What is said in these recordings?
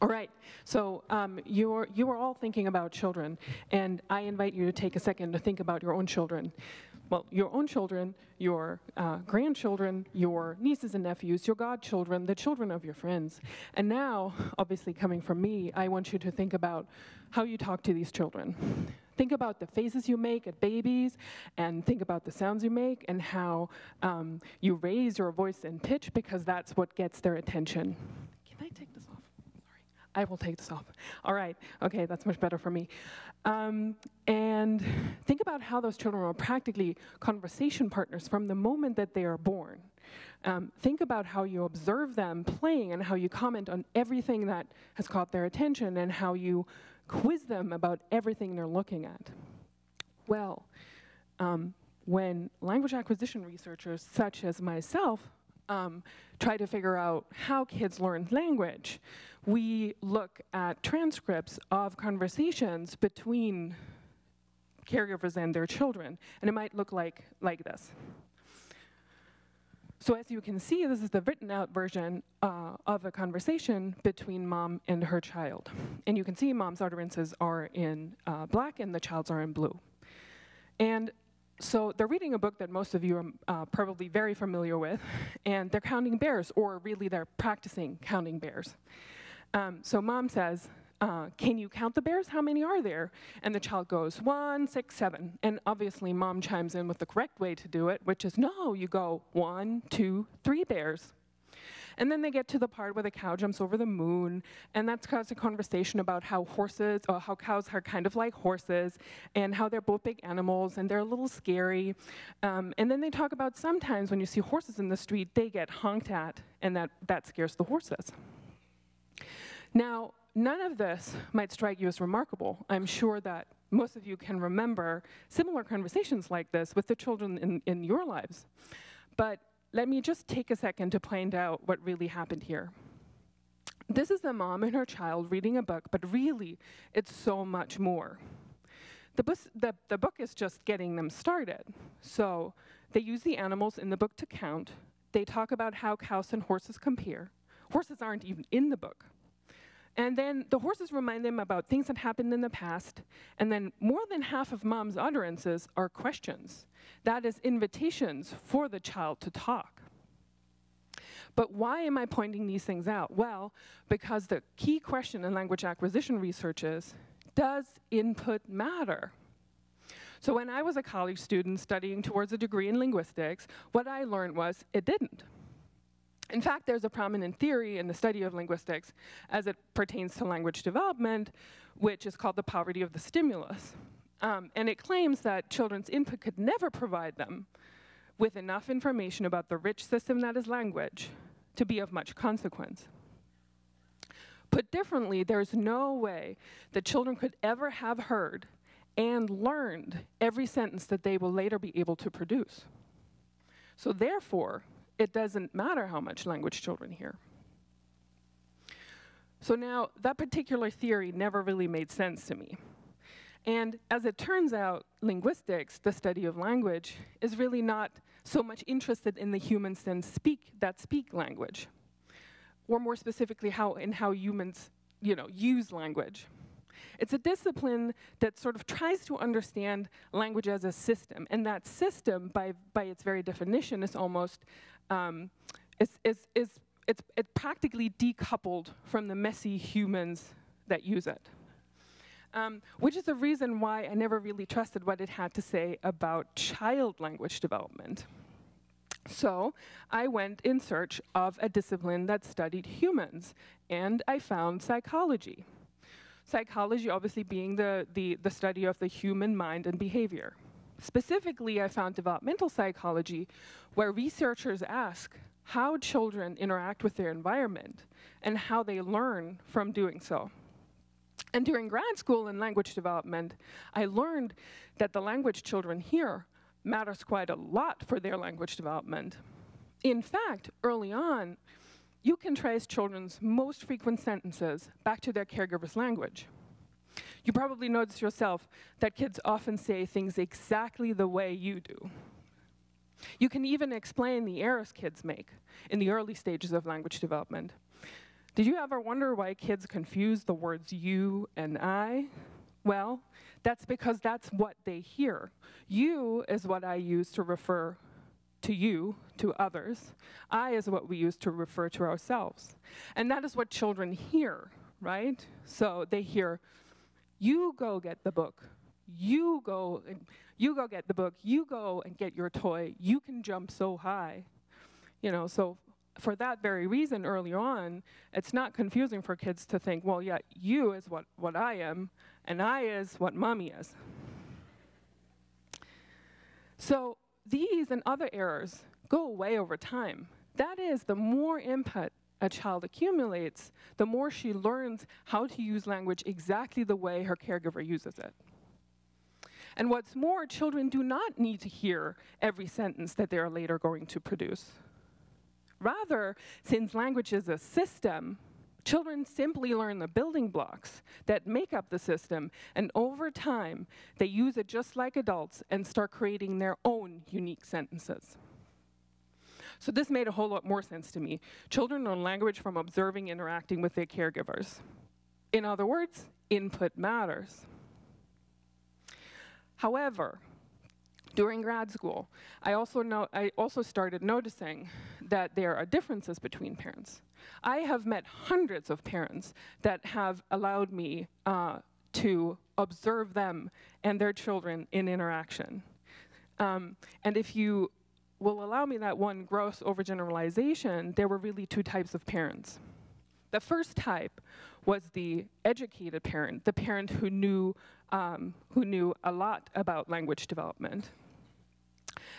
All right, so you are all thinking about children, and I invite you to take a second to think about your own children. Well, your own children, your grandchildren, your nieces and nephews, your godchildren, the children of your friends. And now, obviously coming from me, I want you to think about how you talk to these children. Think about the faces you make at babies, and think about the sounds you make, and how you raise your voice and pitch, because that's what gets their attention. Can I take this off? I will take this off. All right, okay, that's much better for me. And think about how those children are practically conversation partners from the moment that they are born. Think about how you observe them playing and how you comment on everything that has caught their attention and how you quiz them about everything they're looking at. Well, when language acquisition researchers such as myself try to figure out how kids learn language, we look at transcripts of conversations between caregivers and their children, and it might look like this. So as you can see, this is the written out version of a conversation between mom and her child. And you can see mom's utterances are in black and the child's are in blue. And so they're reading a book that most of you are probably very familiar with, and they're counting bears, or really they're practicing counting bears. So mom says, can you count the bears? How many are there? And the child goes, 1, 6, 7. And obviously mom chimes in with the correct way to do it, which is, no, you go 1, 2, 3 bears. And then they get to the part where the cow jumps over the moon, and that's caused a conversation about how how cows are kind of like horses, and how they're both big animals, and they're a little scary. And then they talk about sometimes when you see horses in the street, they get honked at, and that scares the horses. Now, none of this might strike you as remarkable. I'm sure that most of you can remember similar conversations like this with the children in your lives. But let me just take a second to point out what really happened here. This is a mom and her child reading a book, but really, it's so much more. The book is just getting them started. So they use the animals in the book to count. They talk about how cows and horses compare. Horses aren't even in the book. And then the horses remind them about things that happened in the past, and then more than half of mom's utterances are questions. That is invitations for the child to talk. But why am I pointing these things out? Well, because the key question in language acquisition research is, does input matter? So when I was a college student studying towards a degree in linguistics, what I learned was it didn't. In fact, there's a prominent theory in the study of linguistics as it pertains to language development, which is called the poverty of the stimulus. And it claims that children's input could never provide them with enough information about the rich system that is language to be of much consequence. Put differently, there's no way that children could ever have heard and learned every sentence that they will later be able to produce. So therefore, it doesn't matter how much language children hear. So now, that particular theory never really made sense to me. And as it turns out, linguistics, the study of language, is really not so much interested in the humans that speak language, or more specifically, how humans, use language. It's a discipline that sort of tries to understand language as a system, and that system, by its very definition, is almost it's practically decoupled from the messy humans that use it. Which is the reason why I never really trusted what it had to say about child language development. So I went in search of a discipline that studied humans, and I found psychology. Psychology obviously being the study of the human mind and behavior. Specifically, I found developmental psychology, where researchers ask how children interact with their environment and how they learn from doing so. And during grad school in language development, I learned that the language children hear matters quite a lot for their language development. In fact, early on, you can trace children's most frequent sentences back to their caregiver's language. You probably notice yourself that kids often say things exactly the way you do. You can even explain the errors kids make in the early stages of language development. Did you ever wonder why kids confuse the words you and I? Well, that's because that's what they hear. You is what I use to refer to you, to others. I is what we use to refer to ourselves. And that is what children hear, right? So they hear, you go get the book. You go get the book. You go and get your toy. You can jump so high. You know, so for that very reason, early on, it's not confusing for kids to think, well, yeah, you is what I am, and I is what mommy is. So these and other errors go away over time. That is, the more input a child accumulates, the more she learns how to use language exactly the way her caregiver uses it. And what's more, children do not need to hear every sentence that they are later going to produce. Rather, since language is a system, children simply learn the building blocks that make up the system, and over time, they use it just like adults and start creating their own unique sentences. So this made a whole lot more sense to me. Children learn language from observing, interacting with their caregivers. In other words, input matters. However, during grad school, I also started noticing that there are differences between parents. I have met hundreds of parents that have allowed me to observe them and their children in interaction. And if you will allow me that one gross overgeneralization, there were really two types of parents. The first type was the educated parent, the parent who knew a lot about language development,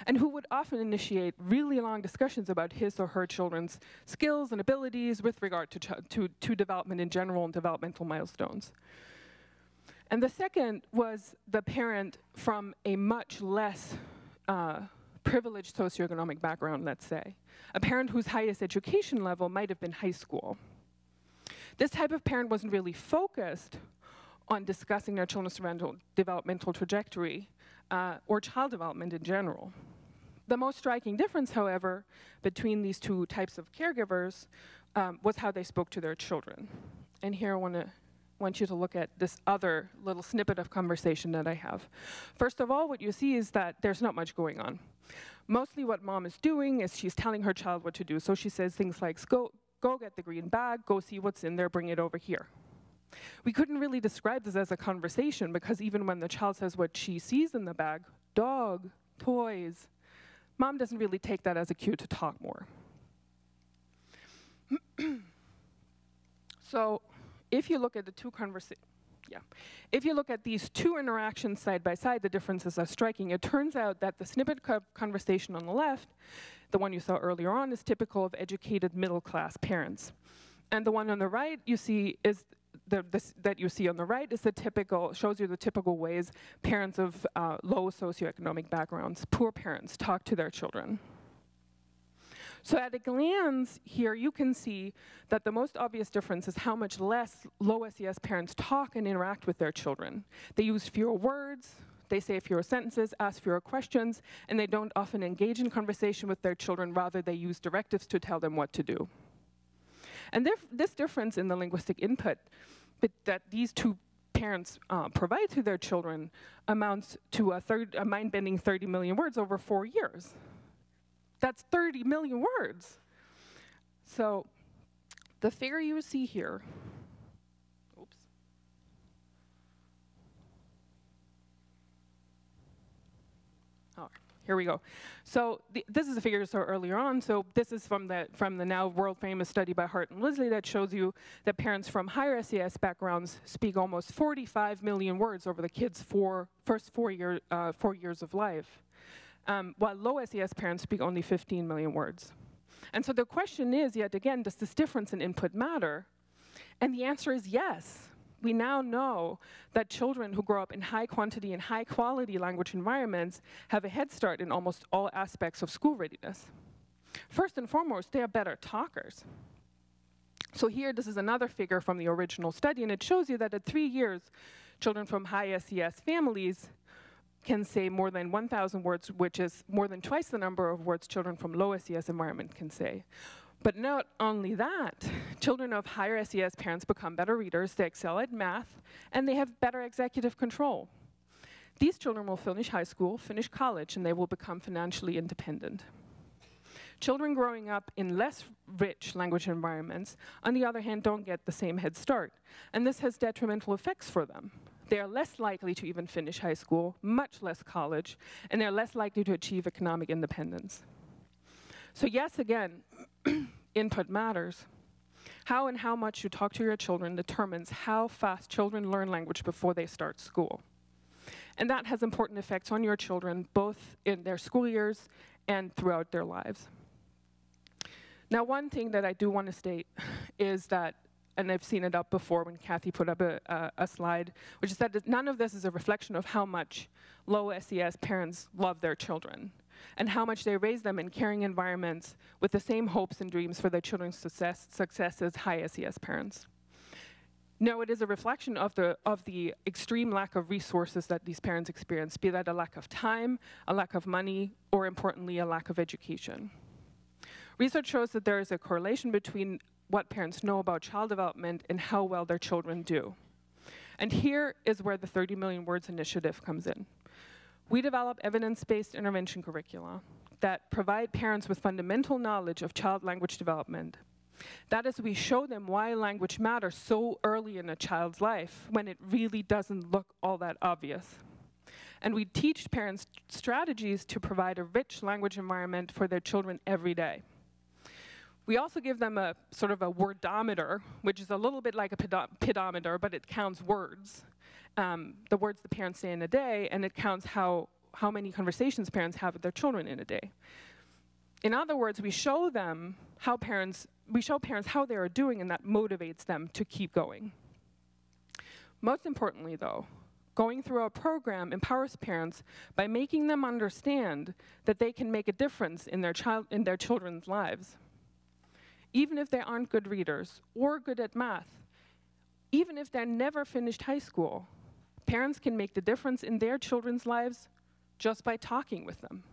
and who would often initiate really long discussions about his or her children's skills and abilities with regard to development in general and developmental milestones. And the second was the parent from a much less privileged socioeconomic background, let's say. A parent whose highest education level might have been high school. This type of parent wasn't really focused on discussing their children's developmental trajectory or child development in general. The most striking difference, however, between these two types of caregivers was how they spoke to their children. And here I want you to look at this other little snippet of conversation that I have. First of all, what you see is that there's not much going on. Mostly what mom is doing is she's telling her child what to do. So she says things like, go get the green bag, go see what's in there, bring it over here. We couldn't really describe this as a conversation because even when the child says what she sees in the bag, dog, toys, mom doesn't really take that as a cue to talk more. So if you look at the two if you look at these two interactions side by side, the differences are striking. It turns out that the snippet conversation on the left, the one you saw earlier on, is typical of educated middle-class parents. And the one on the right you see is that you see on the right is the typical, shows you the typical ways parents of low socioeconomic backgrounds, poor parents, talk to their children. So at a glance here, you can see that the most obvious difference is how much less low SES parents talk and interact with their children. They use fewer words, they say fewer sentences, ask fewer questions, and they don't often engage in conversation with their children. Rather, they use directives to tell them what to do. And this difference in the linguistic input that these two parents provide to their children amounts to a mind-bending 30 million words over 4 years. That's 30 million words. So the figure you see here, oops. Oh, here we go. So this is a figure you saw earlier on. So this is from the now world-famous study by Hart and Lisley that shows you that parents from higher SES backgrounds speak almost 45 million words over the kids' first 4 years of life. While low SES parents speak only 15 million words. And so the question is, yet again, does this difference in input matter? And the answer is yes. We now know that children who grow up in high quantity and high quality language environments have a head start in almost all aspects of school readiness. First and foremost, they are better talkers. So here, this is another figure from the original study, and it shows you that at 3 years, children from high SES families can say more than 1,000 words, which is more than twice the number of words children from low SES environment can say. But not only that, children of higher SES parents become better readers, they excel at math, and they have better executive control. These children will finish high school, finish college, and they will become financially independent. Children growing up in less rich language environments, on the other hand, don't get the same head start, and this has detrimental effects for them. They are less likely to even finish high school, much less college, and they're less likely to achieve economic independence. So yes, again, input matters. How and how much you talk to your children determines how fast children learn language before they start school. And that has important effects on your children, both in their school years and throughout their lives. Now, one thing that I do want to state is that, and I've seen it up before when Kathy put up a slide, which is that none of this is a reflection of how much low SES parents love their children and how much they raise them in caring environments with the same hopes and dreams for their children's success as high SES parents. No, it is a reflection of the extreme lack of resources that these parents experience, be that a lack of time, a lack of money, or importantly, a lack of education. Research shows that there is a correlation between what parents know about child development and how well their children do. And here is where the 30 Million Words Initiative comes in. We develop evidence-based intervention curricula that provide parents with fundamental knowledge of child language development. That is, we show them why language matters so early in a child's life when it really doesn't look all that obvious. And we teach parents strategies to provide a rich language environment for their children every day. We also give them a sort of a wordometer, which is a little bit like a pedometer, but it counts words, the words the parents say in a day, and it counts how many conversations parents have with their children in a day. In other words, we show parents how they are doing, and that motivates them to keep going. Most importantly, though, going through our program empowers parents by making them understand that they can make a difference in their children's lives. Even if they aren't good readers or good at math, even if they're never finished high school, parents can make the difference in their children's lives just by talking with them.